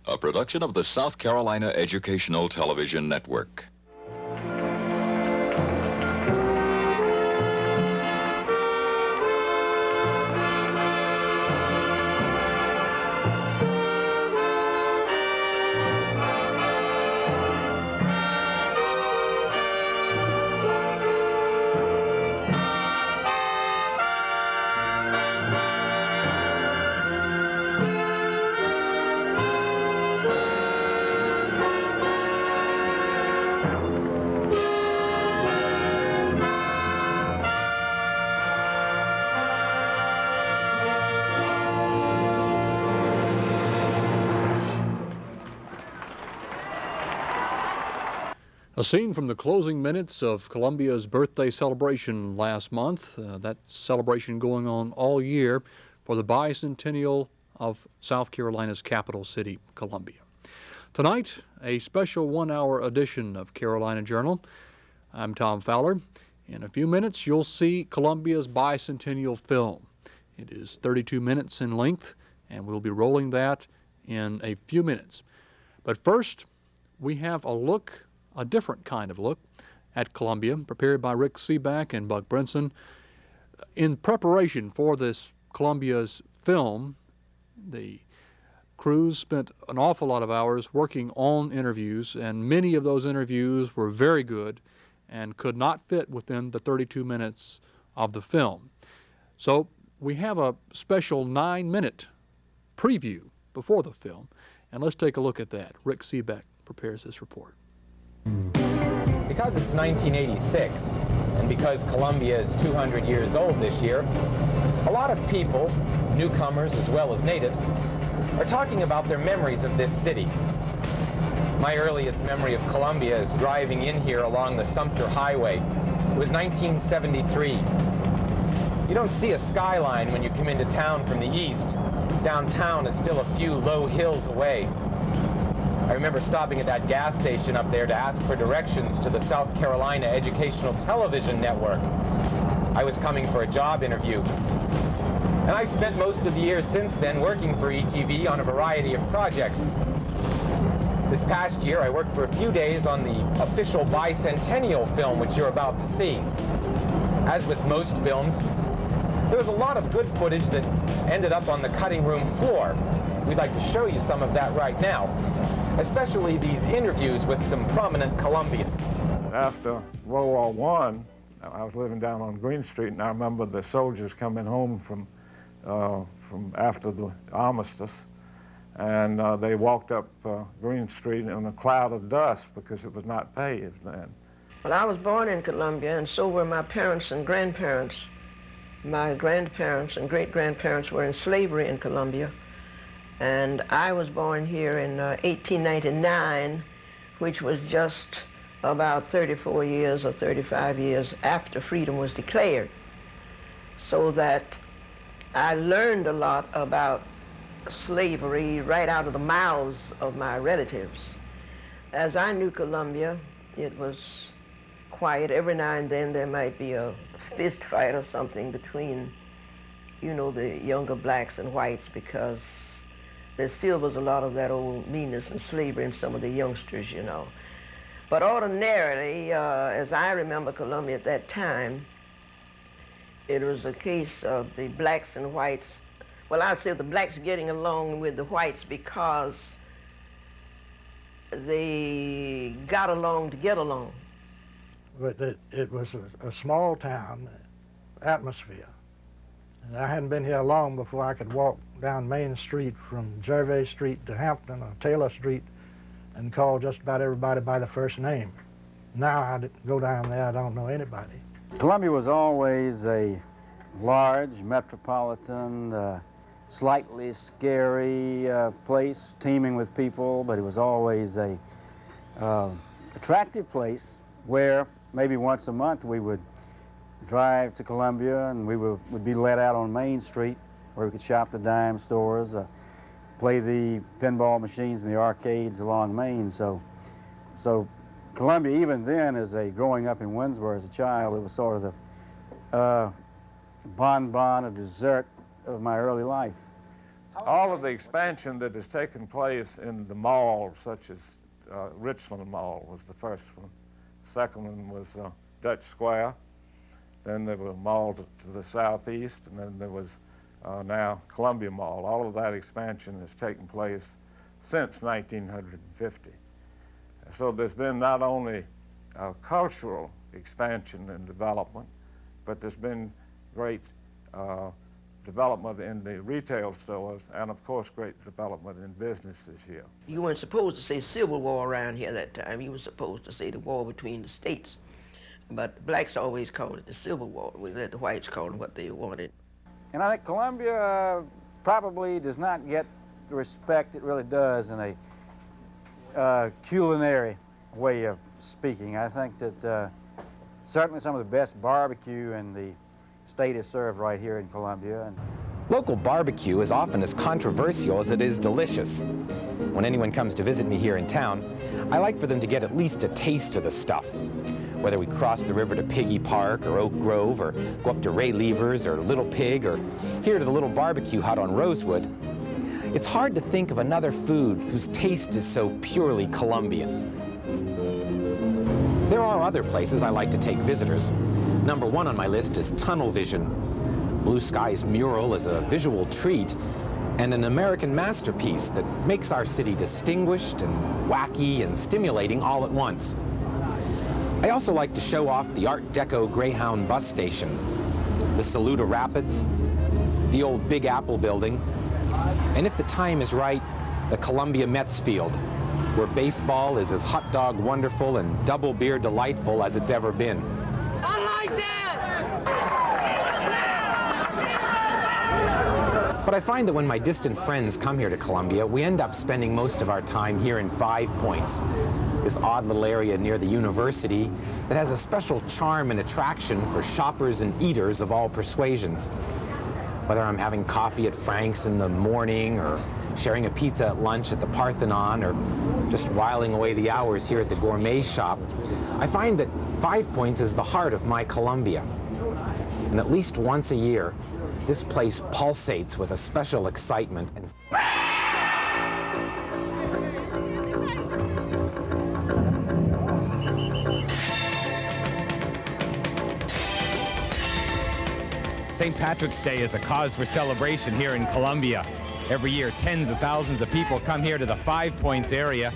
a production of the South Carolina Educational Television Network. A scene from the closing minutes of Columbia's birthday celebration last month. That celebration going on all year for the bicentennial of South Carolina's capital city, Columbia. Tonight, a special one-hour edition of Carolina Journal. I'm Tom Fowler. In a few minutes, you'll see Columbia's bicentennial film. It is 32 minutes in length, and we'll be rolling that in a few minutes. But first, we have a different kind of look at Columbia, prepared by Rick Seaback and Buck Brinson. In preparation for this Columbia's film, the crews spent an awful lot of hours working on interviews, and many of those interviews were very good and could not fit within the 32 minutes of the film. So we have a special 9-minute preview before the film, and let's take a look at that. Rick Seaback prepares this report. Because it's 1986, and because Columbia is 200 years old this year, a lot of people, newcomers as well as natives, are talking about their memories of this city. My earliest memory of Columbia is driving in here along the Sumter Highway. It was 1973. You don't see a skyline when you come into town from the east. Downtown is still a few low hills away. I remember stopping at that gas station up there to ask for directions to the South Carolina Educational Television Network. I was coming for a job interview. And I've spent most of the years since then working for ETV on a variety of projects. This past year, I worked for a few days on the official bicentennial film, which you're about to see. As with most films, there was a lot of good footage that ended up on the cutting room floor. We'd like to show you some of that right now, especially these interviews with some prominent Columbians. After World War I was living down on Green Street, and I remember the soldiers coming home from after the armistice, and they walked up Green Street in a cloud of dust because it was not paved then. Well, I was born in Columbia, and so were my parents and grandparents. My grandparents and great-grandparents were in slavery in Columbia. And I was born here in 1899, which was just about 34 years or 35 years after freedom was declared. So that I learned a lot about slavery right out of the mouths of my relatives. As I knew Columbia, it was quiet. Every now and then there might be a fist fight or something between, you know, the younger blacks and whites, because there still was a lot of that old meanness and slavery in some of the youngsters, you know. But ordinarily, as I remember Columbia at that time, it was a case of the blacks and whites. Well, I'd say the blacks getting along with the whites because they got along to get along. But it was a small town atmosphere. And I hadn't been here long before I could walk down Main Street from Gervais Street to Hampton or Taylor Street and call just about everybody by the first name. Now I go down there, I don't know anybody. Columbia was always a large, metropolitan, slightly scary place, teeming with people, but it was always a attractive place where maybe once a month we would drive to Columbia and we would be let out on Main Street where we could shop the dime stores, play the pinball machines in the arcades along Main. So Columbia, even then, as growing up in Windsor as a child, it was sort of the bonbon, a dessert of my early life. all of the expansion that has taken place in the malls, such as Richland Mall was the first one. The second one was Dutch Square. Then there were malls to the southeast, and then there was now Columbia Mall. All of that expansion has taken place since 1950. So there's been not only cultural expansion and development, but there's been great development in the retail stores, and of course great development in businesses here. You weren't supposed to say Civil War around here that time. You were supposed to say the war between the states. But the blacks always called it the Civil War. We let the whites call it what they wanted. And I think Columbia probably does not get the respect it really does in a culinary way of speaking. I think that certainly some of the best barbecue in the state is served right here in Columbia. And Local barbecue is often as controversial as it is delicious. When anyone comes to visit me here in town, I like for them to get at least a taste of the stuff. Whether we cross the river to Piggy Park or Oak Grove, or go up to Ray Lever's or Little Pig, or here to the little barbecue hut on Rosewood, it's hard to think of another food whose taste is so purely Columbian. There are other places I like to take visitors. Number one on my list is Tunnel Vision. Blue Sky's mural is a visual treat and an American masterpiece that makes our city distinguished and wacky and stimulating all at once. I also like to show off the Art Deco Greyhound bus station, the Saluda Rapids, the old Big Apple building, and if the time is right, the Columbia Mets field, where baseball is as hot dog wonderful and double beer delightful as it's ever been. I like that! But I find that when my distant friends come here to Columbia, we end up spending most of our time here in 5 Points, this odd little area near the university that has a special charm and attraction for shoppers and eaters of all persuasions. Whether I'm having coffee at Frank's in the morning, or sharing a pizza at lunch at the Parthenon, or just whiling away the hours here at the gourmet shop, I find that 5 Points is the heart of my Columbia. And at least once a year, this place pulsates with a special excitement. St. Patrick's Day is a cause for celebration here in Columbia. Every year, tens of thousands of people come here to the 5 Points area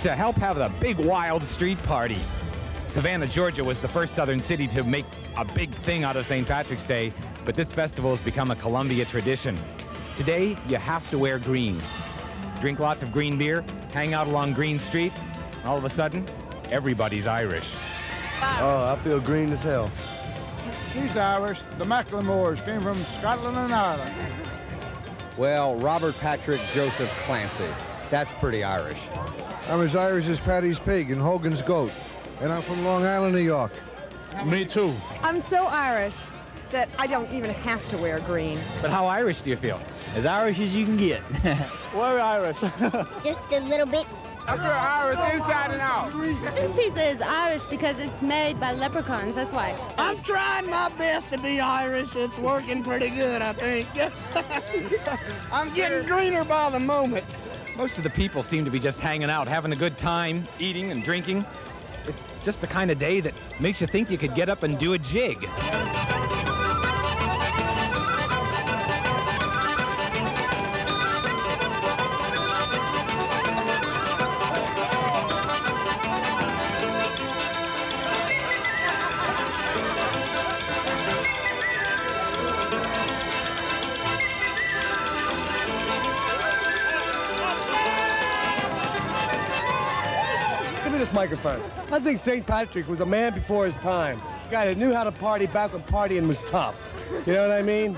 to help have a big wild street party. Savannah, Georgia was the first southern city to make a big thing out of St. Patrick's Day, but this festival has become a Columbia tradition. Today, you have to wear green. Drink lots of green beer, hang out along Green Street, and all of a sudden, everybody's Irish. Oh, I feel green as hell. She's Irish. The Macklemores came from Scotland and Ireland. Well, Robert Patrick Joseph Clancy. That's pretty Irish. I'm as Irish as Paddy's pig and Hogan's goat. And I'm from Long Island, New York. Me too. I'm so Irish that I don't even have to wear green. But how Irish do you feel? As Irish as you can get. We're Irish. Just a little bit. I feel Irish inside and out. This pizza is Irish because it's made by leprechauns, that's why. I'm trying my best to be Irish. It's working pretty good, I think. I'm getting greener by the moment. Most of the people seem to be just hanging out, having a good time, eating and drinking. It's just the kind of day that makes you think you could get up and do a jig. Microphone. I think St. Patrick was a man before his time. A guy that knew how to party back when partying was tough. You know what I mean?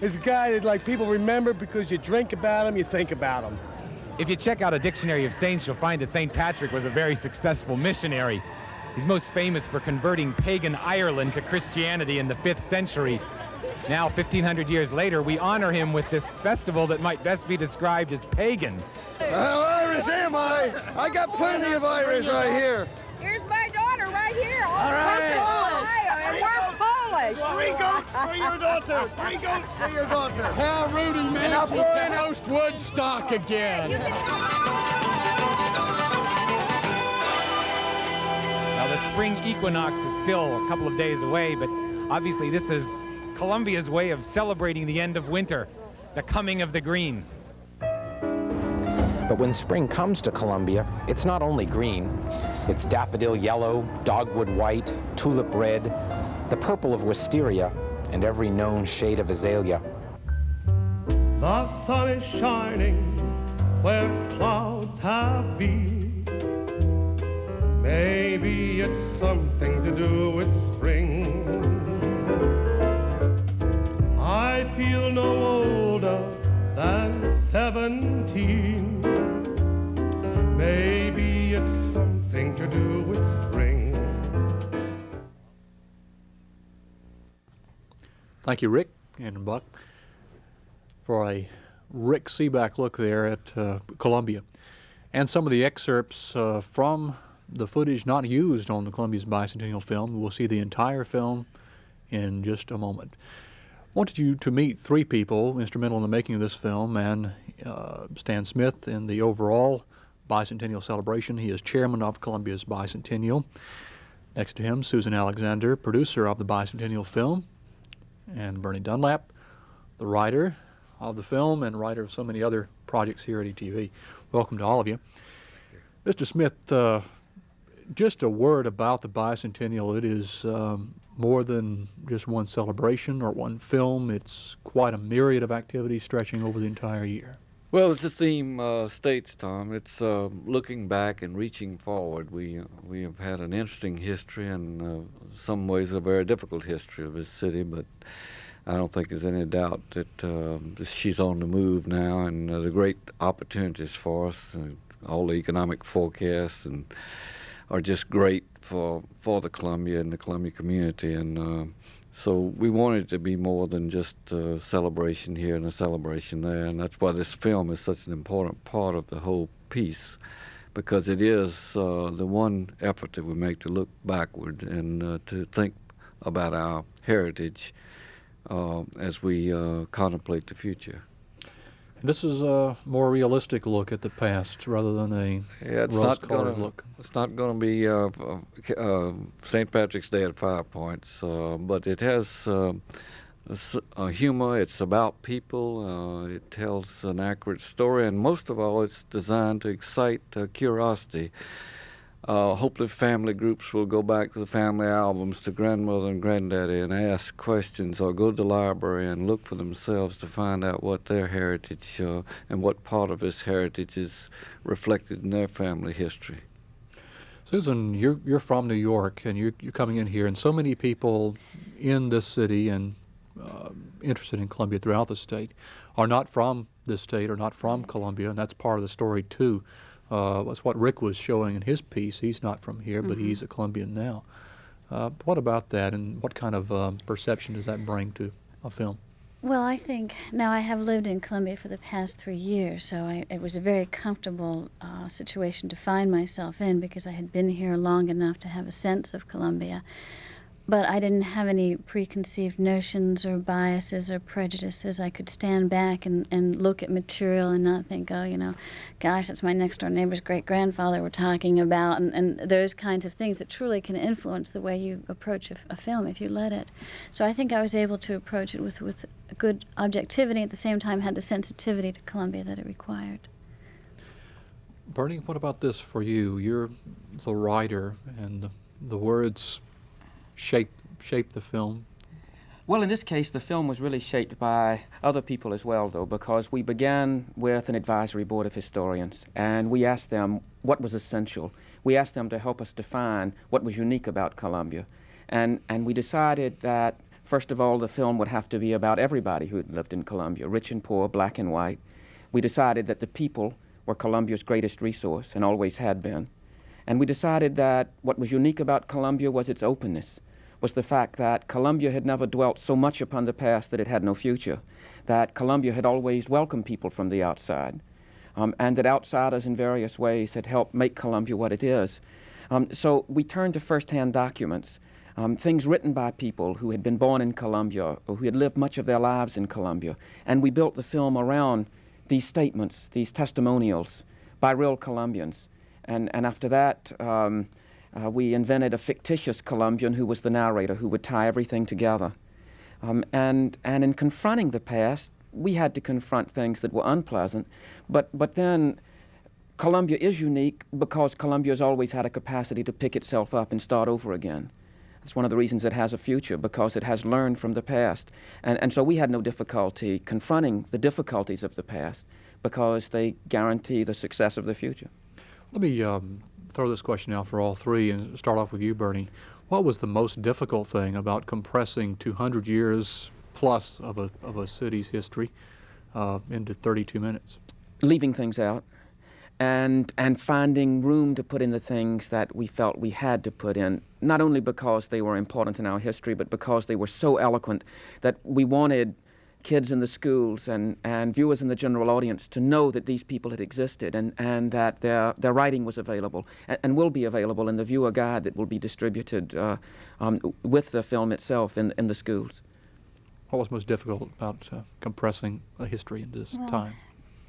He's a guy that like people remember because you drink about him, you think about him. If you check out a dictionary of saints, you'll find that St. Patrick was a very successful missionary. He's most famous for converting pagan Ireland to Christianity in the 5th century. Now, 1,500 years later, we honor him with this festival that might best be described as pagan. How Irish am I? I got plenty of Irish right here. Here's my daughter right here. All right. We're Polish. And we're Polish. Okay. 3 goats for your daughter. 3 goats for your daughter. Tell Rudy Mantle to host Woodstock again. Now, the spring equinox is still a couple of days away, but obviously this is Columbia's way of celebrating the end of winter, the coming of the green. But when spring comes to Columbia, it's not only green. It's daffodil yellow, dogwood white, tulip red, the purple of wisteria, and every known shade of azalea. The sun is shining where clouds have been. Maybe it's something to do with spring. I feel no older than 17. Maybe it's something to do with spring. Thank you, Rick and Buck, for a Rick Seaback look there at Columbia. And some of the excerpts from the footage not used on the Columbia's bicentennial film. We'll see the entire film in just a moment. I wanted you to meet 3 people instrumental in the making of this film, and Stan Smith in the overall bicentennial celebration. He is chairman of Columbia's bicentennial. Next to him, Susan Alexander, producer of the bicentennial film, and Bernie Dunlap, the writer of the film and writer of so many other projects here at ETV. Welcome to all of you. Mr. Smith, just a word about the bicentennial. It is more than just one celebration or one film. It's quite a myriad of activities stretching over the entire year. Well, as the theme states, Tom, it's looking back and reaching forward. We have had an interesting history and some ways a very difficult history of this city, but I don't think there's any doubt that she's on the move now, and the great opportunities for us. All the economic forecasts and are just great for the Columbia and the Columbia community, and so we wanted it to be more than just a celebration here and a celebration there, and that's why this film is such an important part of the whole piece, because it is the one effort that we make to look backward and to think about our heritage as we contemplate the future. This is a more realistic look at the past rather than a rose-colored look. It's not going to be St. Patrick's Day at 5 Points, but it has humor. It's about people. It tells an accurate story, and most of all, it's designed to excite curiosity. Hopefully family groups will go back to the family albums, to grandmother and granddaddy, and ask questions, or go to the library and look for themselves to find out what their heritage and what part of this heritage is reflected in their family history. Susan, you're from New York, and you're coming in here, and so many people in this city and interested in Columbia throughout the state are not from this state or not from Columbia, and that's part of the story too. That's what Rick was showing in his piece. He's not from here, but he's a Columbian now. What about that, and what kind of perception does that bring to a film? Well, I think now I have lived in Columbia for the past 3 years, so it was a very comfortable situation to find myself in, because I had been here long enough to have a sense of Columbia. But I didn't have any preconceived notions or biases or prejudices. I could stand back and look at material and not think, oh, you know, gosh, that's my next-door neighbor's great-grandfather we're talking about, and those kinds of things that truly can influence the way you approach a film if you let it. So I think I was able to approach it with a good objectivity, at the same time had the sensitivity to Columbia that it required. Bernie, what about this for you? You're the writer, and the words shape the film. Well, in this case, the film was really shaped by other people as well, though, because we began with an advisory board of historians, and we asked them what was essential. We asked them to help us define what was unique about Columbia. And we decided that, first of all, the film would have to be about everybody who had lived in Columbia, rich and poor, black and white. We decided that the people were Columbia's greatest resource and always had been. And we decided that what was unique about Columbia was its openness, was the fact that Columbia had never dwelt so much upon the past that it had no future, that Columbia had always welcomed people from the outside, and that outsiders in various ways had helped make Columbia what it is. So we turned to first-hand documents things written by people who had been born in Columbia or who had lived much of their lives in Columbia. And we built the film around these statements, these testimonials by real Columbians. And after that, we invented a fictitious Columbian who was the narrator, who would tie everything together. And in confronting the past, we had to confront things that were unpleasant, but then Columbia is unique because Columbia has always had a capacity to pick itself up and start over again. That's one of the reasons it has a future, because it has learned from the past. And so we had no difficulty confronting the difficulties of the past because they guarantee the success of the future. Let me throw this question out for all three and start off with you, Bernie. What was the most difficult thing about compressing 200 years plus of a city's history into 32 minutes? Leaving things out and finding room to put in the things that we felt we had to put in, not only because they were important in our history, but because they were so eloquent that we wanted kids in the schools and viewers in the general audience to know that these people had existed and that their writing was available and will be available in the viewer guide that will be distributed with the film itself in the schools. What was most difficult about compressing a history in this time?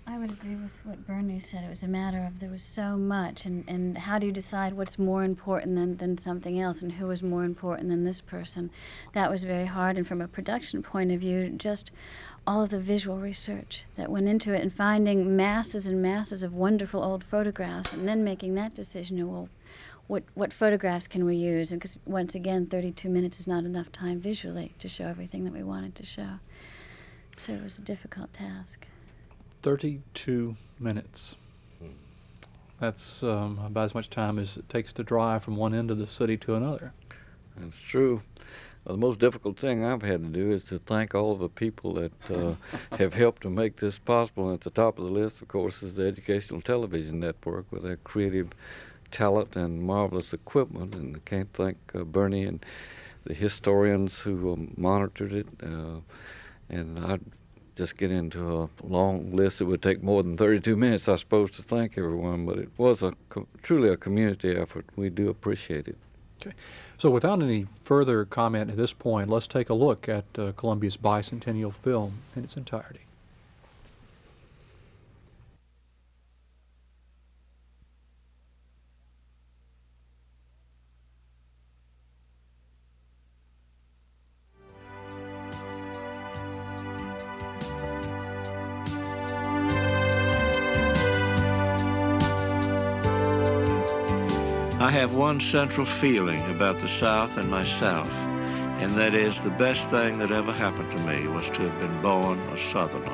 I would agree with what Bernie said. It was a matter of there was so much, and how do you decide what's more important than something else, and who is more important than this person? That was very hard, and from a production point of view, just all of the visual research that went into it and finding masses and masses of wonderful old photographs and then making that decision, well, what photographs can we use? And because, once again, 32 minutes is not enough time visually to show everything that we wanted to show. So it was a difficult task. 32 minutes. That's about as much time as it takes to drive from one end of the city to another. That's true. The most difficult thing I've had to do is to thank all of the people that have helped to make this possible. And at the top of the list, of course, is the Educational Television Network with their creative talent and marvelous equipment. And I can't thank Bernie and the historians who monitored it. And I'd just get into a long list that would take more than 32 minutes, I suppose, to thank everyone. But it was truly a community effort. We do appreciate it. Okay. So without any further comment at this point, let's take a look at Columbia's bicentennial film in its entirety. I have one central feeling about the South and myself, and that is the best thing that ever happened to me was to have been born a Southerner.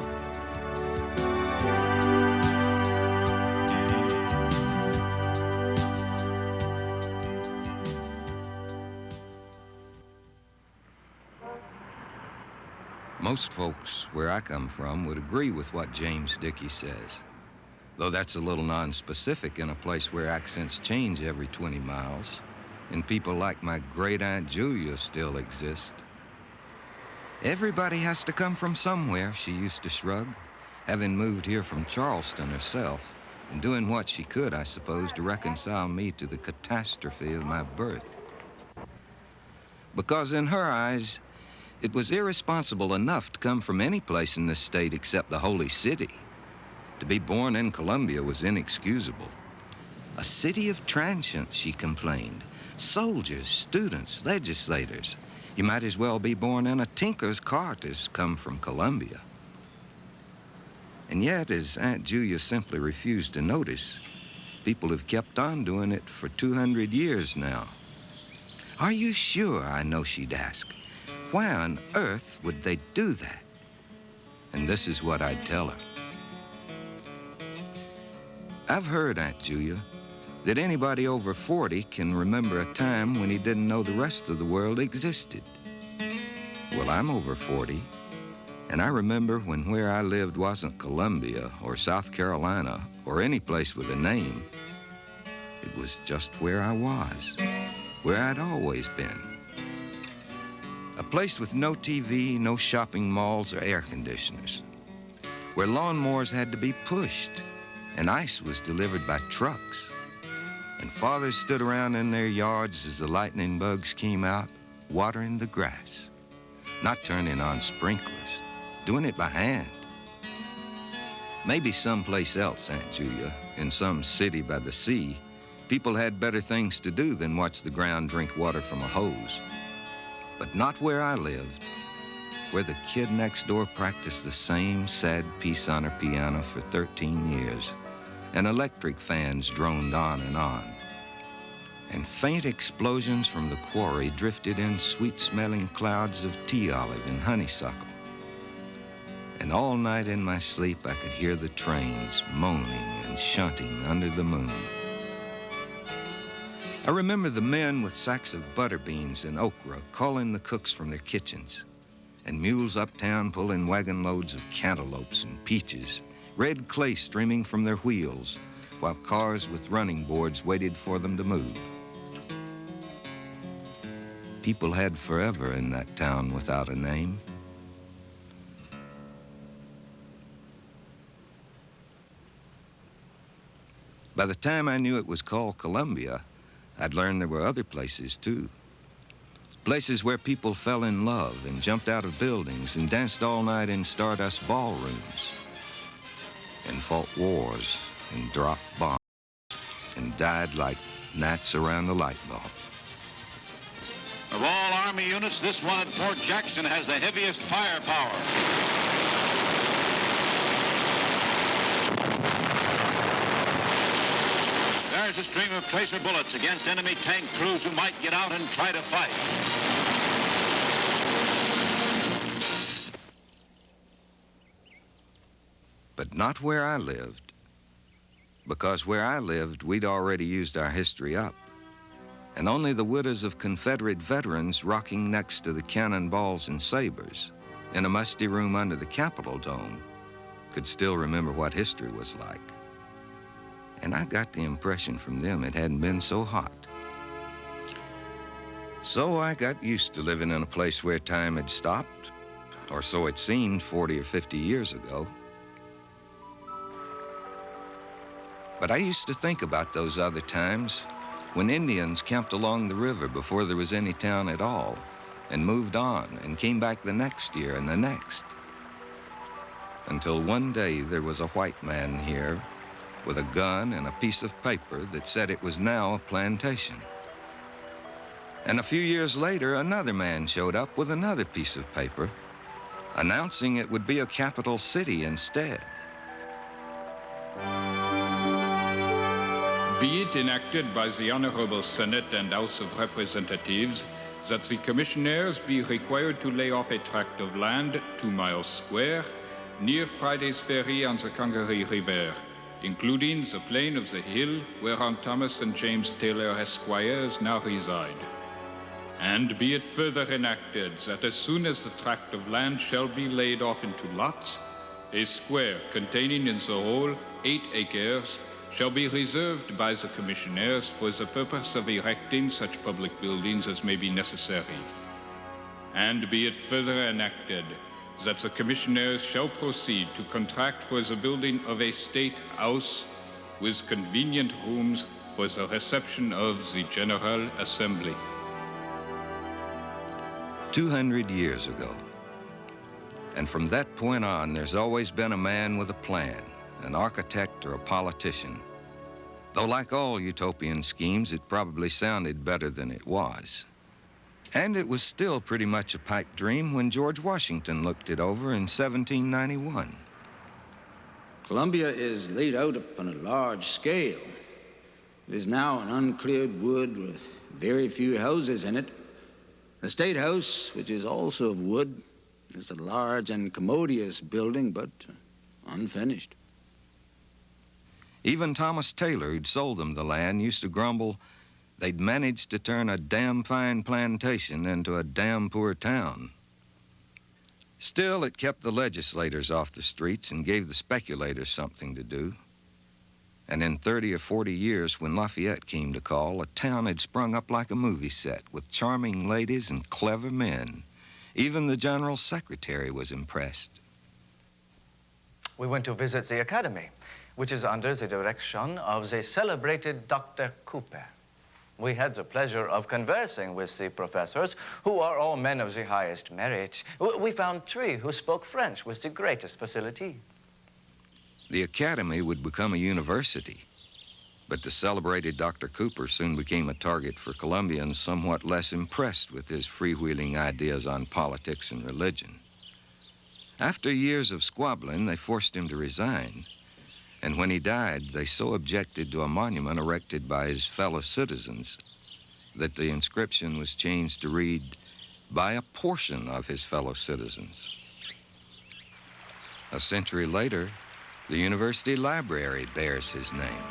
Most folks where I come from would agree with what James Dickey says, though that's a little non-specific in a place where accents change every 20 miles, and people like my great-aunt Julia still exist. Everybody has to come from somewhere, she used to shrug, having moved here from Charleston herself, and doing what she could, I suppose, to reconcile me to the catastrophe of my birth. Because in her eyes, it was irresponsible enough to come from any place in this state except the Holy City. To be born in Columbia was inexcusable. A city of transients, she complained. Soldiers, students, legislators. You might as well be born in a tinker's cart as come from Columbia. And yet, as Aunt Julia simply refused to notice, people have kept on doing it for 200 years now. Are you sure? I know she'd ask. Why on earth would they do that? And this is what I'd tell her. I've heard, Aunt Julia, that anybody over 40 can remember a time when he didn't know the rest of the world existed. Well, I'm over 40, and I remember when where I lived wasn't Columbia or South Carolina or any place with a name. It was just where I was, where I'd always been. A place with no TV, no shopping malls or air conditioners, where lawnmowers had to be pushed, and ice was delivered by trucks. And fathers stood around in their yards as the lightning bugs came out, watering the grass, not turning on sprinklers, doing it by hand. Maybe someplace else, Aunt Julia, in some city by the sea, people had better things to do than watch the ground drink water from a hose. But not where I lived, where the kid next door practiced the same sad piece on her piano for 13 years, and electric fans droned on, and faint explosions from the quarry drifted in sweet-smelling clouds of tea olive and honeysuckle. And all night in my sleep, I could hear the trains moaning and shunting under the moon. I remember the men with sacks of butter beans and okra calling the cooks from their kitchens, and mules uptown pulling wagon loads of cantaloupes and peaches, red clay streaming from their wheels, while cars with running boards waited for them to move. People had forever in that town without a name. By the time I knew it was called Columbia, I'd learned there were other places too. Places where people fell in love and jumped out of buildings and danced all night in stardust ballrooms and fought wars and dropped bombs and died like gnats around a light bulb. Of all Army units, this one at Fort Jackson has the heaviest firepower. There's a stream of tracer bullets against enemy tank crews who might get out and try to fight. But not where I lived, because where I lived, we'd already used our history up. And only the widows of Confederate veterans rocking next to the cannonballs and sabers in a musty room under the Capitol dome could still remember what history was like. And I got the impression from them it hadn't been so hot. So I got used to living in a place where time had stopped, or so it seemed 40 or 50 years ago. But I used to think about those other times when Indians camped along the river before there was any town at all, and moved on and came back the next year and the next. Until one day there was a white man here with a gun and a piece of paper that said it was now a plantation. And a few years later, another man showed up with another piece of paper, announcing it would be a capital city instead. Be it enacted by the Honorable Senate and House of Representatives that the commissioners be required to lay off a tract of land 2 miles square near Friday's Ferry on the Congaree River, including the plain of the hill whereon Thomas and James Taylor Esquires now reside. And be it further enacted that as soon as the tract of land shall be laid off into lots, a square containing in the whole 8 acres shall be reserved by the commissioners for the purpose of erecting such public buildings as may be necessary. And be it further enacted that the commissioners shall proceed to contract for the building of a state house with convenient rooms for the reception of the General Assembly. 200 years ago. And from that point on, there's always been a man with a plan, an architect or a politician. Though like all utopian schemes, it probably sounded better than it was. And it was still pretty much a pipe dream when George Washington looked it over in 1791. Columbia is laid out upon a large scale. It is now an uncleared wood with very few houses in it. The State House, which is also of wood, is a large and commodious building, but unfinished. Even Thomas Taylor, who'd sold them the land, used to grumble they'd managed to turn a damn fine plantation into a damn poor town. Still, it kept the legislators off the streets and gave the speculators something to do. And in 30 or 40 years, when Lafayette came to call, a town had sprung up like a movie set with charming ladies and clever men. Even the General Secretary was impressed. We went to visit the academy, which is under the direction of the celebrated Dr. Cooper. We had the pleasure of conversing with the professors, who are all men of the highest merit. We found 3 who spoke French with the greatest facility. The academy would become a university, but the celebrated Dr. Cooper soon became a target for Columbians somewhat less impressed with his freewheeling ideas on politics and religion. After years of squabbling, they forced him to resign. And when he died, they so objected to a monument erected by his fellow citizens that the inscription was changed to read, "By a portion of his fellow citizens." A century later, the university library bears his name.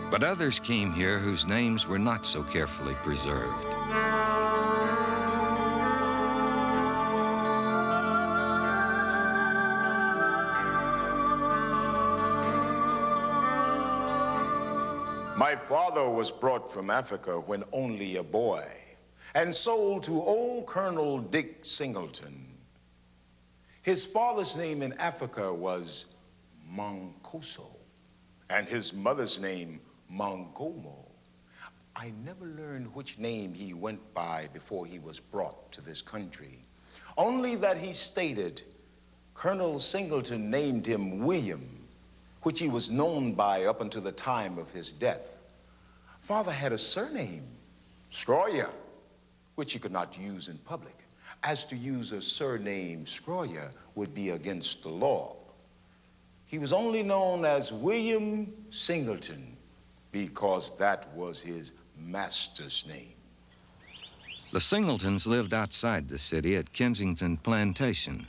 But others came here whose names were not so carefully preserved. My father was brought from Africa when only a boy and sold to old Colonel Dick Singleton. His father's name in Africa was Mancoso, and his mother's name Mongomo. I never learned which name he went by before he was brought to this country, only that he stated Colonel Singleton named him William, which he was known by up until the time of his death. Father had a surname, Scroyer, which he could not use in public, as to use a surname Scroyer would be against the law. He was only known as William Singleton because that was his master's name. The Singletons lived outside the city at Kensington Plantation,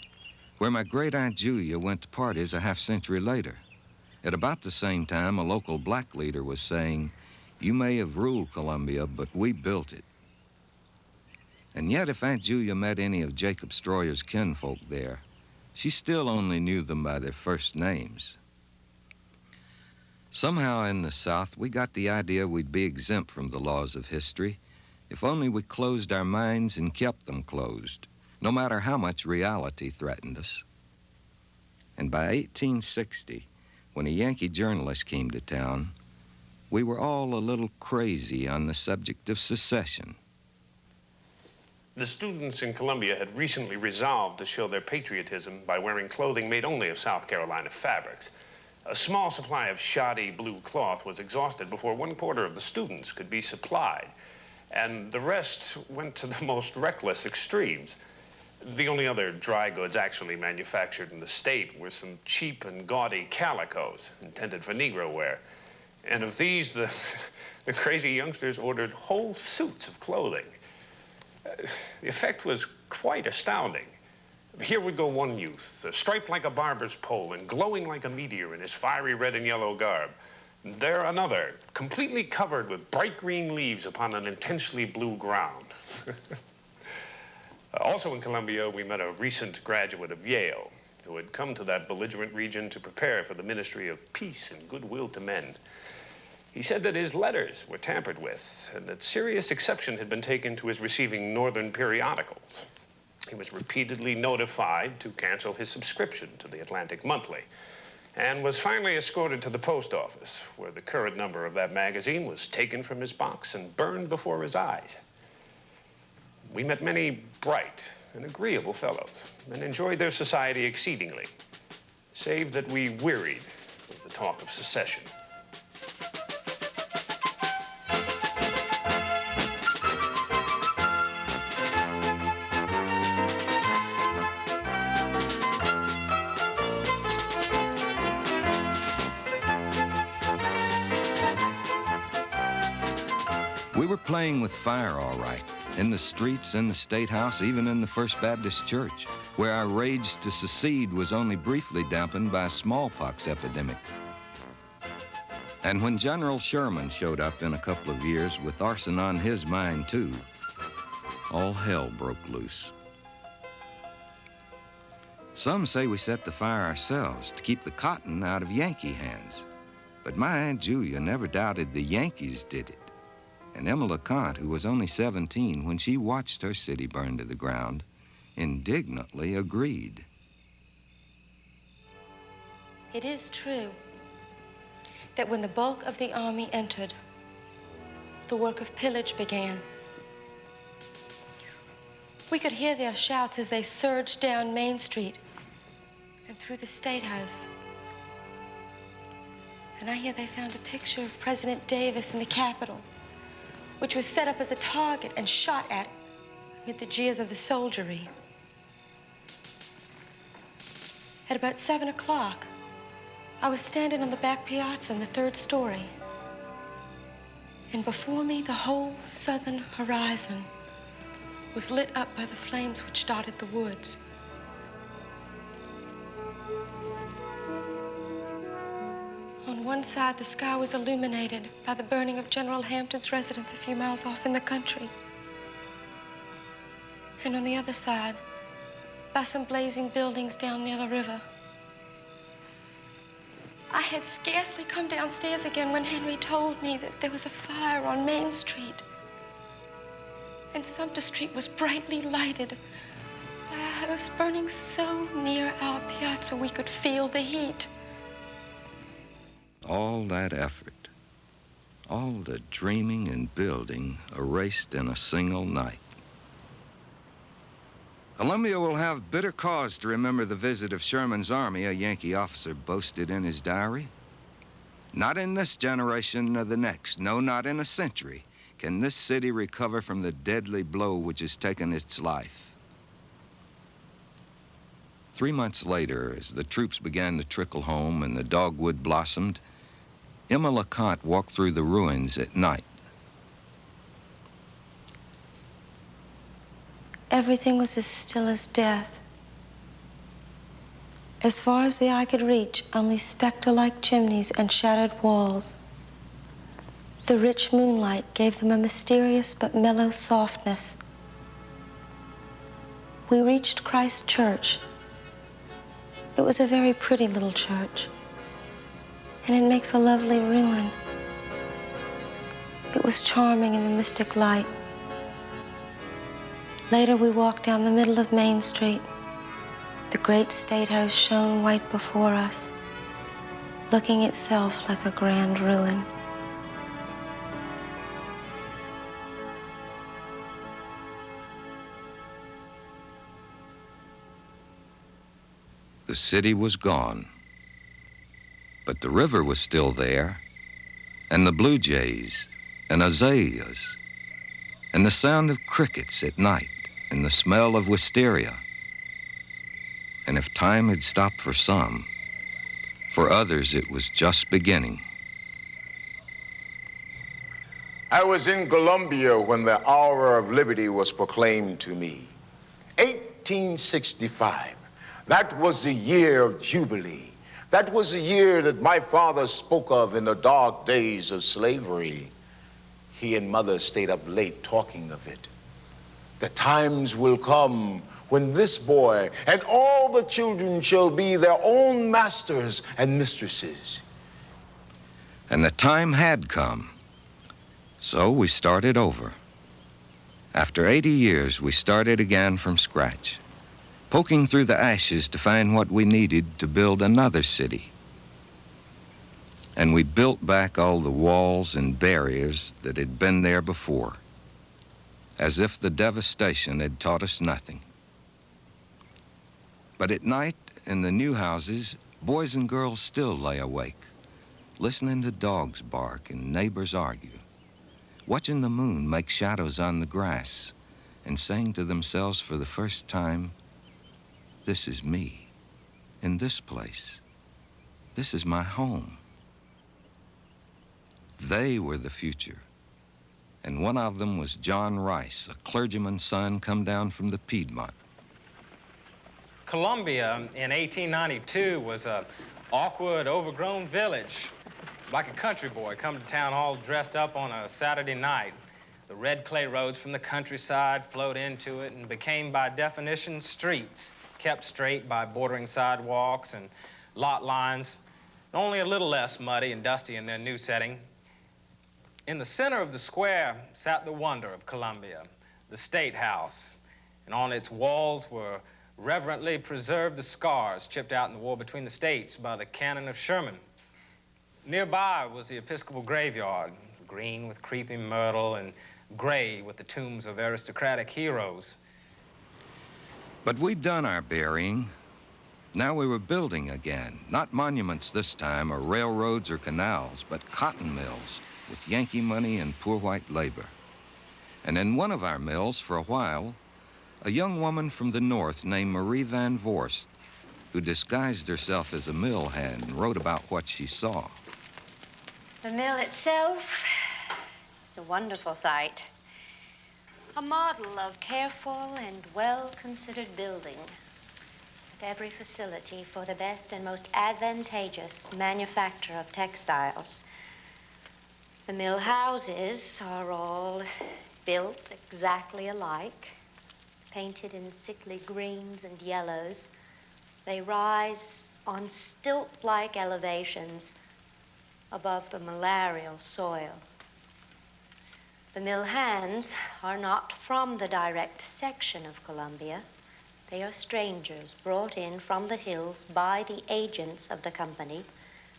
where my great-aunt Julia went to parties a half-century later. At about the same time, a local black leader was saying, "You may have ruled Columbia, but we built it." And yet, if Aunt Julia met any of Jacob Stroyer's kinfolk there, she still only knew them by their first names. Somehow in the South, we got the idea we'd be exempt from the laws of history if only we closed our minds and kept them closed, no matter how much reality threatened us. And by 1860, when a Yankee journalist came to town, we were all a little crazy on the subject of secession. The students in Columbia had recently resolved to show their patriotism by wearing clothing made only of South Carolina fabrics. A small supply of shoddy blue cloth was exhausted before 1/4 of the students could be supplied, and the rest went to the most reckless extremes. The only other dry goods actually manufactured in the state were some cheap and gaudy calicos intended for Negro wear. And of these, the crazy youngsters ordered whole suits of clothing. The effect was quite astounding. Here would go one youth, striped like a barber's pole and glowing like a meteor in his fiery red and yellow garb. There another, completely covered with bright green leaves upon an intensely blue ground. Also in Columbia, we met a recent graduate of Yale who had come to that belligerent region to prepare for the ministry of peace and goodwill to men. He said that his letters were tampered with and that serious exception had been taken to his receiving Northern periodicals. He was repeatedly notified to cancel his subscription to the Atlantic Monthly and was finally escorted to the post office, where the current number of that magazine was taken from his box and burned before his eyes. We met many bright and agreeable fellows and enjoyed their society exceedingly, save that we wearied of the talk of secession. We were playing with fire, all right, in the streets, in the State House, even in the First Baptist Church, where our rage to secede was only briefly dampened by a smallpox epidemic. And when General Sherman showed up in a couple of years with arson on his mind, too, all hell broke loose. Some say we set the fire ourselves to keep the cotton out of Yankee hands. But my Aunt Julia never doubted the Yankees did it. And Emma LeConte, who was only 17 when she watched her city burn to the ground, indignantly agreed. It is true. that when the bulk of the army entered, the work of pillage began. We could hear their shouts as they surged down Main Street and through the State House. And I hear they found a picture of President Davis in the Capitol, which was set up as a target and shot at amid the jeers of the soldiery. At about 7 o'clock, I was standing on the back piazza in the 3rd story. And before me, the whole southern horizon was lit up by the flames which dotted the woods. On one side, the sky was illuminated by the burning of General Hampton's residence a few miles off in the country. And on the other side, by some blazing buildings down near the river. I had scarcely come downstairs again when Henry told me that there was a fire on Main Street. And Sumter Street was brightly lighted by a house burning so near our piazza we could feel the heat. All that effort, all the dreaming and building erased in a single night. Columbia will have bitter cause to remember the visit of Sherman's army, a Yankee officer boasted in his diary. Not in this generation or the next, no, not in a century, can this city recover from the deadly blow which has taken its life. 3 months later, as the troops began to trickle home and the dogwood blossomed, Emma LeConte walked through the ruins at night. Everything was as still as death. As far as the eye could reach, only spectre-like chimneys and shattered walls. The rich moonlight gave them a mysterious but mellow softness. We reached Christ Church. It was a very pretty little church, and it makes a lovely ruin. It was charming in the mystic light. Later, we walked down the middle of Main Street. The great State House shone white before us, looking itself like a grand ruin. The city was gone, but the river was still there, and the blue jays and azaleas, and the sound of crickets at night, and the smell of wisteria. And if time had stopped for some, for others it was just beginning. I was in Columbia when the hour of liberty was proclaimed to me. 1865. That was the year of Jubilee. That was the year that my father spoke of in the dark days of slavery. He and Mother stayed up late talking of it. The times will come when this boy and all the children shall be their own masters and mistresses. And the time had come. So we started over. After 80 years, we started again from scratch, poking through the ashes to find what we needed to build another city. And we built back all the walls and barriers that had been there before, as if the devastation had taught us nothing. But at night, in the new houses, boys and girls still lay awake, listening to dogs bark and neighbors argue, watching the moon make shadows on the grass, and saying to themselves for the first time, "This is me, in this place. This is my home." They were the future, and one of them was John Rice, a clergyman's son come down from the Piedmont. Columbia in 1892 was a awkward, overgrown village, like a country boy come to town all dressed up on a Saturday night. The red clay roads from the countryside flowed into it and became, by definition, streets, kept straight by bordering sidewalks and lot lines, only a little less muddy and dusty in their new setting. In the center of the square sat the wonder of Columbia, the State House, and on its walls were reverently preserved the scars chipped out in the war between the states by the cannon of Sherman. Nearby was the Episcopal graveyard, green with creeping myrtle and gray with the tombs of aristocratic heroes. But we'd done our burying. Now we were building again, not monuments this time, or railroads or canals, but cotton mills with Yankee money and poor white labor. And in one of our mills, for a while, a young woman from the north named Marie Van Vorst, who disguised herself as a mill hand and wrote about what she saw. The mill itself is a wonderful sight. A model of careful and well-considered building, with every facility for the best and most advantageous manufacture of textiles. The mill houses are all built exactly alike, painted in sickly greens and yellows. They rise on stilt-like elevations above the malarial soil. The mill hands are not from the direct section of Columbia. They are strangers brought in from the hills by the agents of the company,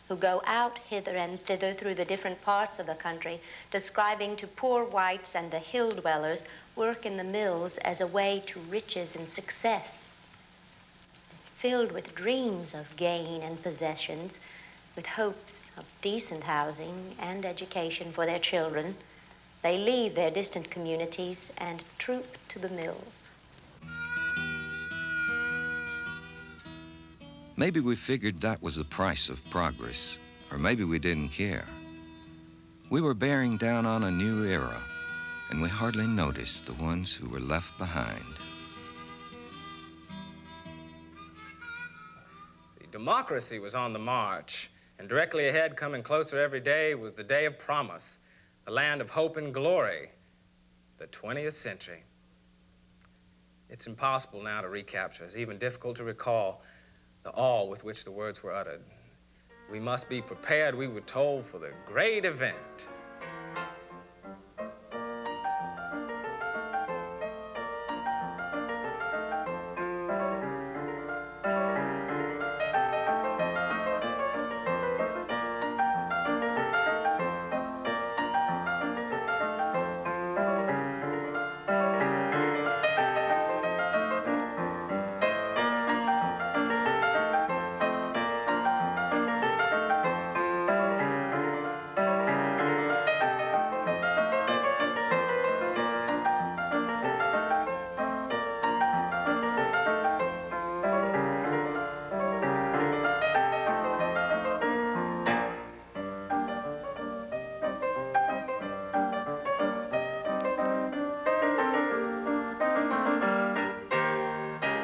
who go out hither and thither through the different parts of the country, describing to poor whites and the hill dwellers work in the mills as a way to riches and success. Filled with dreams of gain and possessions, with hopes of decent housing and education for their children, they leave their distant communities and troop to the mills. Maybe we figured that was the price of progress, or maybe we didn't care. We were bearing down on a new era, and we hardly noticed the ones who were left behind. Democracy was on the march, and directly ahead, coming closer every day, was the day of promise, the land of hope and glory, the 20th century. It's impossible now to recapture. It's even difficult to recall the awe with which the words were uttered. We must be prepared, we were told, for the great event.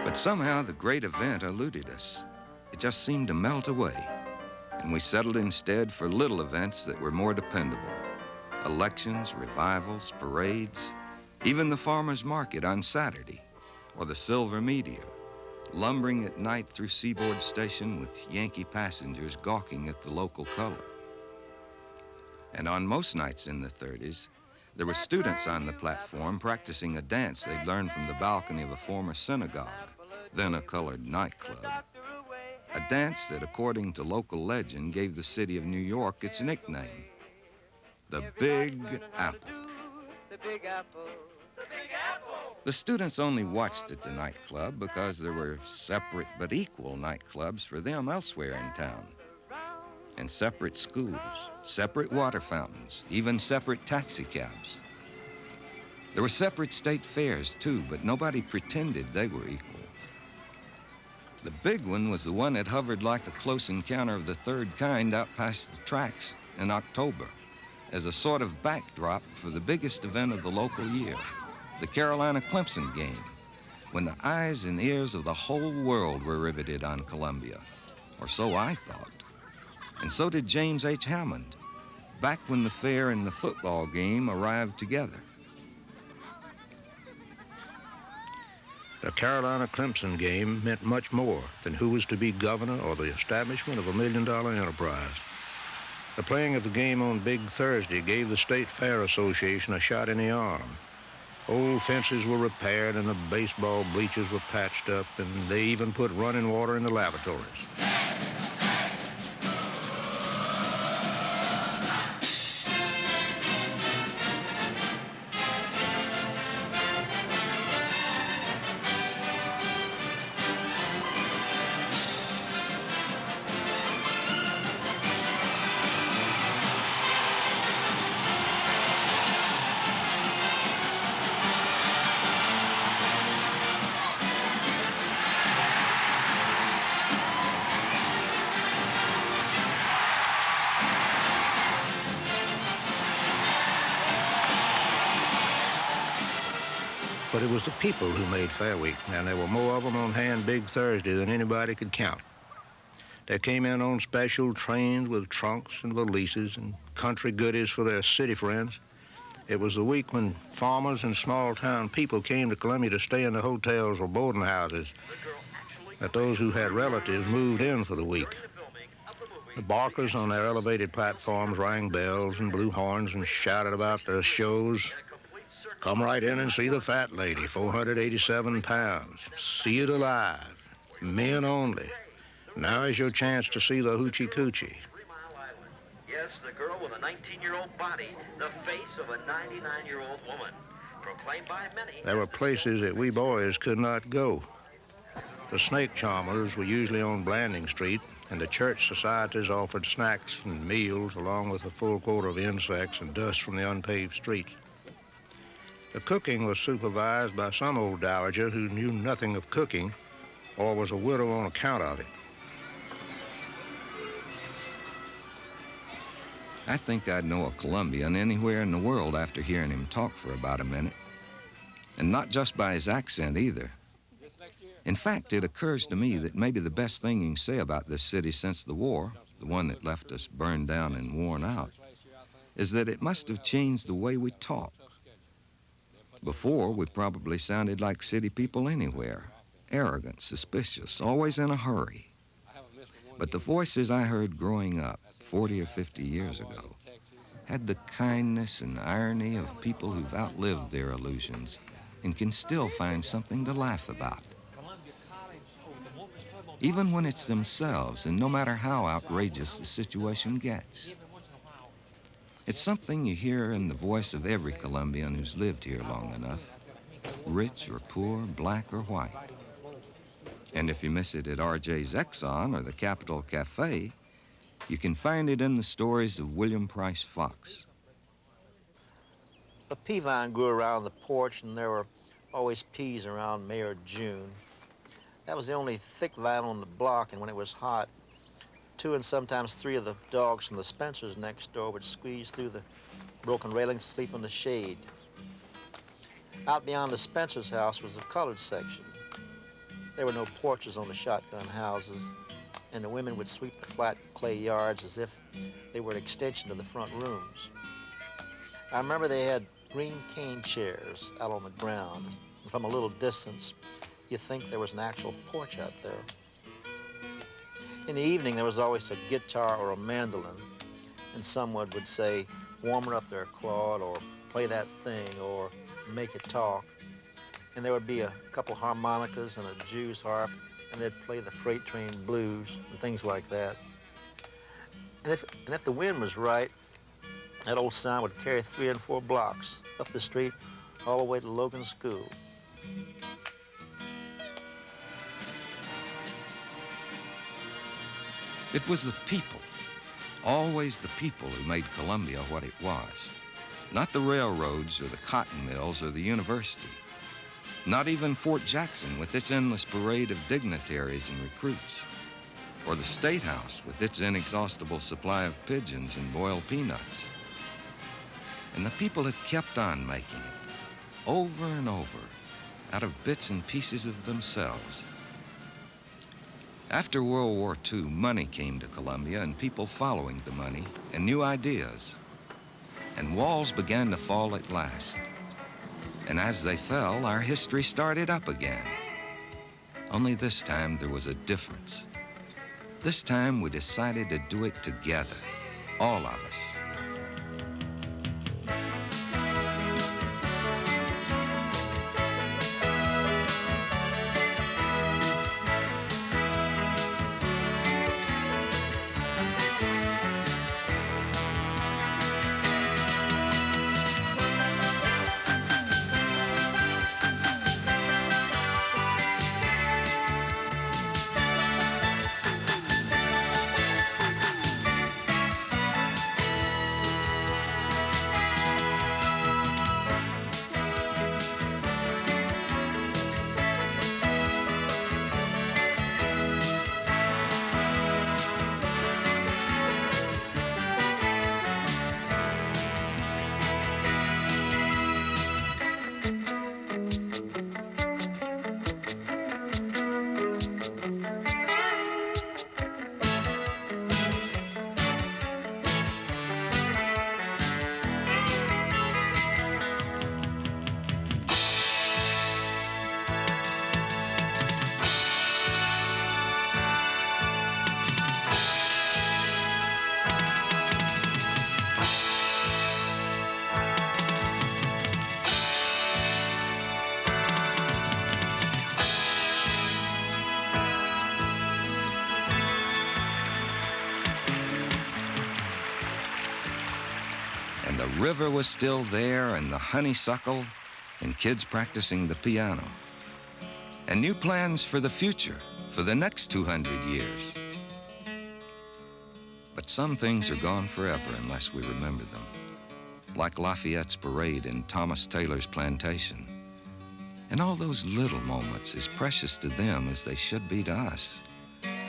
But somehow the great event eluded us. It just seemed to melt away, and we settled instead for little events that were more dependable. Elections, revivals, parades, even the farmer's market on Saturday, or the Silver Meteor, lumbering at night through Seaboard Station with Yankee passengers gawking at the local color. And on most nights in the 30s, there were students on the platform practicing a dance they'd learned from the balcony of a former synagogue, then a colored nightclub. A dance that, according to local legend, gave the city of New York its nickname, the Big Apple. The students only watched at the nightclub because there were separate but equal nightclubs for them elsewhere in town. And separate schools, separate water fountains, even separate taxi cabs. There were separate state fairs, too, but nobody pretended they were equal. The big one was the one that hovered like a close encounter of the third kind out past the tracks in October, as a sort of backdrop for the biggest event of the local year, the Carolina-Clemson game, when the eyes and ears of the whole world were riveted on Columbia, or so I thought. And so did James H. Hammond, back when the fair and the football game arrived together. The Carolina-Clemson game meant much more than who was to be governor or the establishment of $1 million enterprise. The playing of the game on Big Thursday gave the State Fair Association a shot in the arm. Old fences were repaired and the baseball bleachers were patched up, and they even put running water in the lavatories. But it was the people who made Fair Week, and there were more of them on hand Big Thursday than anybody could count. They came in on special trains with trunks and valises and country goodies for their city friends. It was the week when farmers and small-town people came to Columbia to stay in the hotels or boarding houses that those who had relatives moved in for the week. The barkers on their elevated platforms rang bells and blew horns and shouted about their shows. Come right in and see the fat lady, 487 pounds. See it alive. Men only. Now is your chance to see the hoochie coochie. Yes, the girl with a 19-year-old body, the face of a 99-year-old woman, proclaimed by many. There were places that we boys could not go. The snake charmers were usually on Blanding Street, and the church societies offered snacks and meals along with a full quota of insects and dust from the unpaved streets. The cooking was supervised by some old dowager who knew nothing of cooking or was a widow on account of it. I think I'd know a Colombian anywhere in the world after hearing him talk for about a minute. And not just by his accent either. In fact, it occurs to me that maybe the best thing you can say about this city since the war, the one that left us burned down and worn out, is that it must have changed the way we talk. Before, we probably sounded like city people anywhere, arrogant, suspicious, always in a hurry. But the voices I heard growing up 40 or 50 years ago had the kindness and irony of people who've outlived their illusions and can still find something to laugh about. Even when it's themselves, and no matter how outrageous the situation gets. It's something you hear in the voice of every Colombian who's lived here long enough, rich or poor, black or white. And if you miss it at RJ's Exxon or the Capitol Cafe, you can find it in the stories of William Price Fox. A pea vine grew around the porch, and there were always peas around May or June. That was the only thick vine on the block, and when it was hot, 2 and sometimes 3 of the dogs from the Spencers next door would squeeze through the broken railings to sleep in the shade. Out beyond the Spencers' house was the colored section. There were no porches on the shotgun houses, and the women would sweep the flat clay yards as if they were an extension of the front rooms. I remember they had green cane chairs out on the ground, and from a little distance, you'd think there was an actual porch out there. In the evening, there was always a guitar or a mandolin, and someone would say, warm her up there, Claude, or play that thing, or make it talk. And there would be a couple harmonicas and a Jew's harp, and they'd play the freight train blues and things like that. And if the wind was right, that old sound would carry 3 and 4 blocks up the street all the way to Logan School. It was the people, always the people who made Columbia what it was. Not the railroads or the cotton mills or the university. Not even Fort Jackson with its endless parade of dignitaries and recruits. Or the State House with its inexhaustible supply of pigeons and boiled peanuts. And the people have kept on making it, over and over, out of bits and pieces of themselves. After World War II, money came to Columbia and people following the money and new ideas. And walls began to fall at last. And as they fell, our history started up again. Only this time there was a difference. This time we decided to do it together, all of us. the river was still there, and the honeysuckle, and kids practicing the piano. And new plans for the future, for the next 200 years. But some things are gone forever unless we remember them. Like Lafayette's parade and Thomas Taylor's plantation. And all those little moments, as precious to them as they should be to us.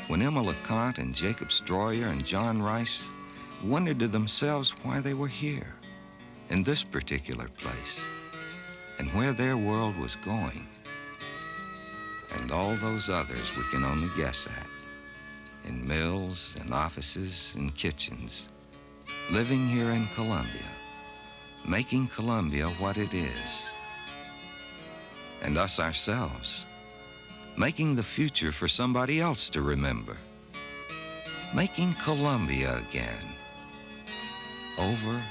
When Emma LeConte and Jacob Stroyer and John Rice wondered to themselves why they were here, in this particular place, and where their world was going. And all those others we can only guess at, in mills and offices and kitchens, living here in Columbia, making Columbia what it is. And us ourselves, making the future for somebody else to remember. Making Columbia again, over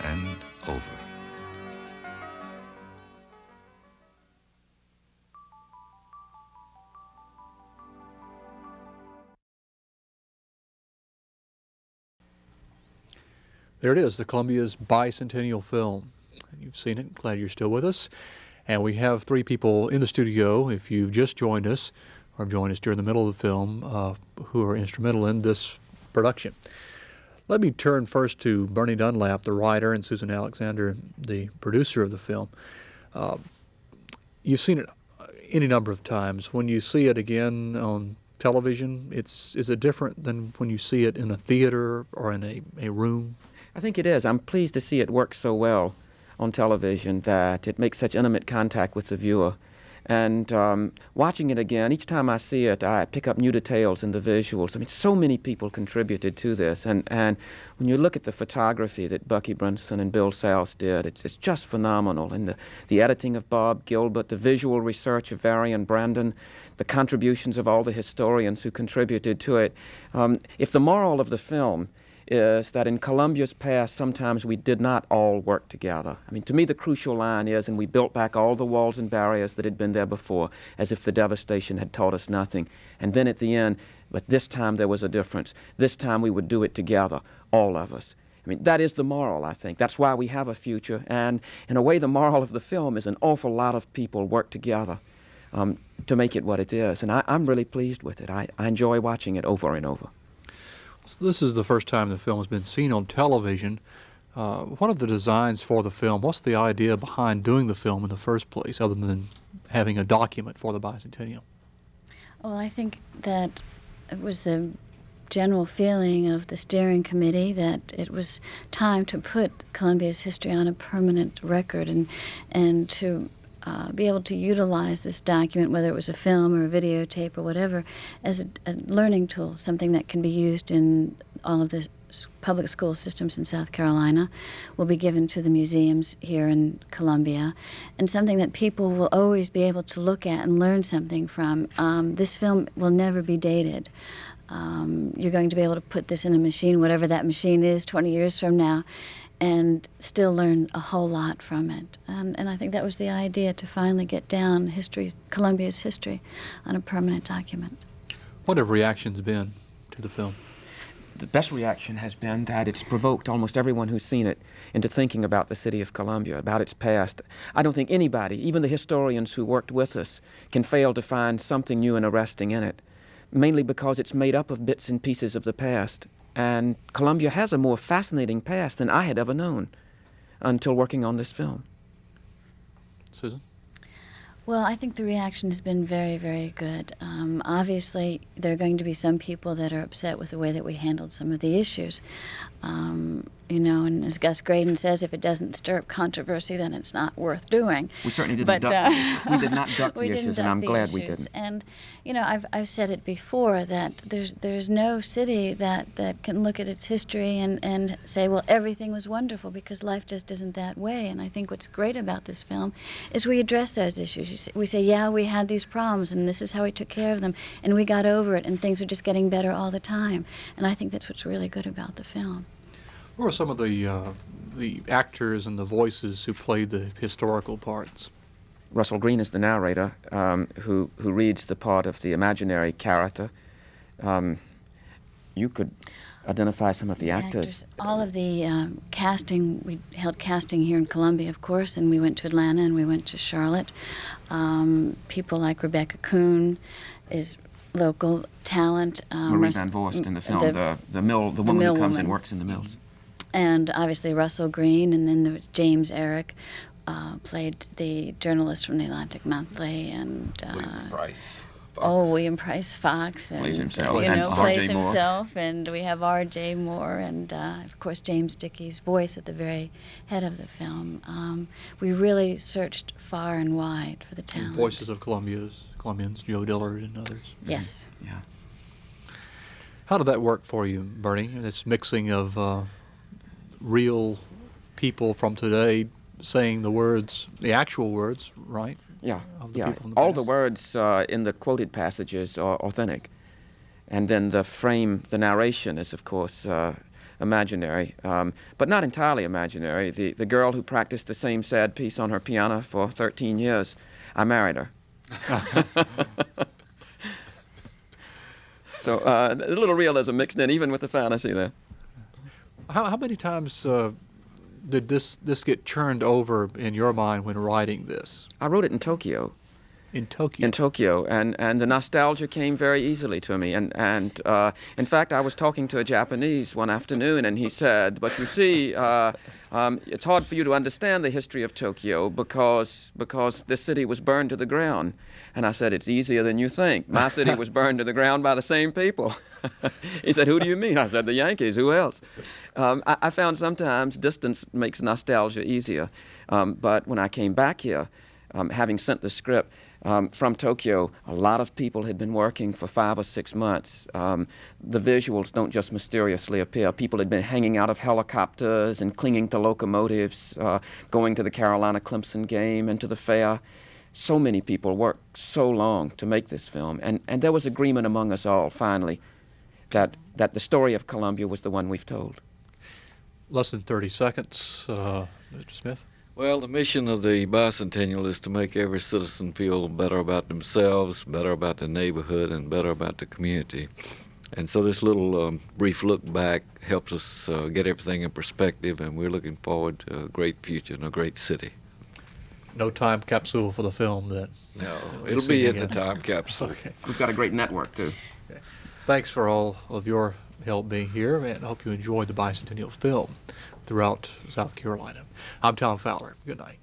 and over. There it is, the Columbia's bicentennial film. You've seen it. Glad you're still with us. And we have three people in the studio, if you've just joined us, or joined us during the middle of the film, who are instrumental in this production. Let me turn first to Bernie Dunlap, the writer, and Susan Alexander, the producer of the film. You've seen it any number of times. When you see it again on television, is it different than when you see it in a theater or in a room? I think it is. I'm pleased to see it work so well on television, that it makes such intimate contact with the viewer. And watching it again, each time I see it, I pick up new details in the visuals. I mean, so many people contributed to this. And when you look at the photography that Bucky Brinson and Bill South did, it's just phenomenal. And the editing of Bob Gilbert, the visual research of Varian Brandon, the contributions of all the historians who contributed to it. If the moral of the film is that in Columbia's past, sometimes we did not all work together. I mean, to me, the crucial line is, and we built back all the walls and barriers that had been there before, as if the devastation had taught us nothing. And then at the end, but this time there was a difference. This time we would do it together, all of us. I mean, that is the moral, I think. That's why we have a future. And in a way, the moral of the film is an awful lot of people work together to make it what it is. And I'm really pleased with it. I enjoy watching it over and over. So this is the first time the film has been seen on television. What are the designs for the film? What's the idea behind doing the film in the first place, other than having a document for the bicentennial? Well, I think that it was the general feeling of the steering committee that it was time to put Columbia's history on a permanent record and to be able to utilize this document, whether it was a film or a videotape or whatever, as a learning tool, something that can be used in all of the public school systems in South Carolina, will be given to the museums here in Columbia, and something that people will always be able to look at and learn something from. This film will never be dated. You're going to be able to put this in a machine, whatever that machine is, 20 years from now, and still learn a whole lot from it. And I think that was the idea, to finally get down history, Columbia's history, on a permanent document. What have reactions been to the film? The best reaction has been that it's provoked almost everyone who's seen it into thinking about the city of Columbia, about its past. I don't think anybody, even the historians who worked with us, can fail to find something new and arresting in it, mainly because it's made up of bits and pieces of the past. And Columbia has a more fascinating past than I had ever known until working on this film. Susan? Well, I think the reaction has been very, very good. Obviously, there are going to be some people that are upset with the way that we handled some of the issues. You know, and as Gus Graydon says, if it doesn't stir up controversy, then it's not worth doing. We certainly didn't duck the issues. We did not duck the issues, and I'm glad we didn't. And, you know, I've said it before, that there's no city that can look at its history and say, well, everything was wonderful, because life just isn't that way. And I think what's great about this film is we address those issues. We say, yeah, we had these problems, and this is how we took care of them, and we got over it, and things are just getting better all the time. And I think that's what's really good about the film. Who are some of the actors and the voices who played the historical parts? Russell Green is the narrator, who reads the part of the imaginary character. You could identify some of the actors. All of the casting, we held casting here in Columbia, of course, and we went to Atlanta and we went to Charlotte. People like Rebecca Kuhn is local talent. Marie Van Voorst in the film, the woman who comes and works in the mills. And obviously Russell Green, and then there was James Eric, played the journalist from the Atlantic Monthly, and William Price. William Price Fox, and plays himself, plays himself, and we have R.J. Moore, and of course James Dickey's voice at the very head of the film. We really searched far and wide for the talent. And voices of Columbians, Joe Dillard and others. Yes. Yeah. How did that work for you, Bernie? This mixing of real people from today saying the words, the actual words, right? Yeah, yeah. All the words in the quoted passages are authentic. And then the frame, the narration is, of course, imaginary, but not entirely imaginary. The girl who practiced the same sad piece on her piano for 13 years, I married her. So a little realism mixed in, even with the fantasy there. How many times did this get churned over in your mind when writing this? I wrote it in Tokyo. In Tokyo? In Tokyo, and the nostalgia came very easily to me. And in fact, I was talking to a Japanese one afternoon, and he said, but you see, it's hard for you to understand the history of Tokyo because this city was burned to the ground. And I said, it's easier than you think. My city was burned to the ground by the same people. He said, who do you mean? I said, the Yankees, who else? I found sometimes distance makes nostalgia easier. But when I came back here, having sent the script from Tokyo, a lot of people had been working for 5 or 6 months. The visuals don't just mysteriously appear. People had been hanging out of helicopters and clinging to locomotives, going to the Carolina-Clemson game and to the fair. So many people worked so long to make this film, and there was agreement among us all, finally, that the story of Columbia was the one we've told. Less than 30 seconds, Mr. Smith. Well, the mission of the bicentennial is to make every citizen feel better about themselves, better about the neighborhood, and better about the community. And so this little brief look back helps us get everything in perspective, and we're looking forward to a great future and a great city. No time capsule for the film then? No, it'll be in the time capsule. Okay. We've got a great network, too. Okay. Thanks for all of your help being here, and I hope you enjoyed the bicentennial film throughout South Carolina. I'm Tom Fowler. Good night.